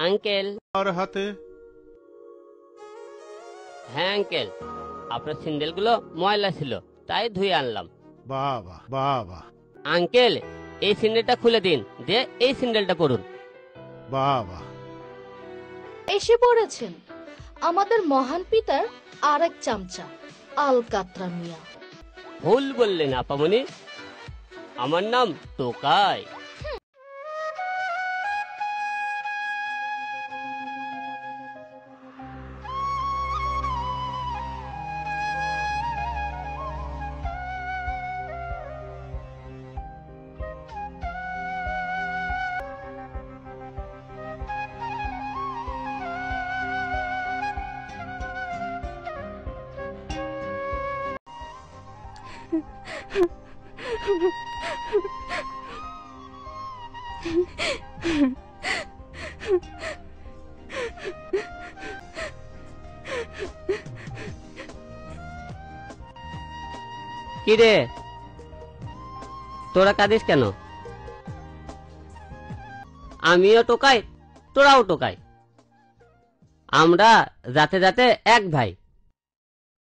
Uncle. আর হাতে? হ্যাঁ uncle, আপনার স্যান্ডেলগুলো ময়লা ছিল, তাই ধুয়ে আনলাম। বাবা বাবা আঙ্কেল, এই স্যান্ডেলটা খুলে দিন, দিয়ে এই স্যান্ডেলটা পরুন। বাবা, এসে পড়েছেন আমাদের মহান পিতার আর এক চামচা, আলকাতরা মিয়া। ভুল বললেন আপামনি, আমার নাম টোকাই। কিরে, তোরা কাঁদিস কেন? আমিও টোকাই, তোরাও টোকাই, আমরা জাতে জাতে এক ভাই।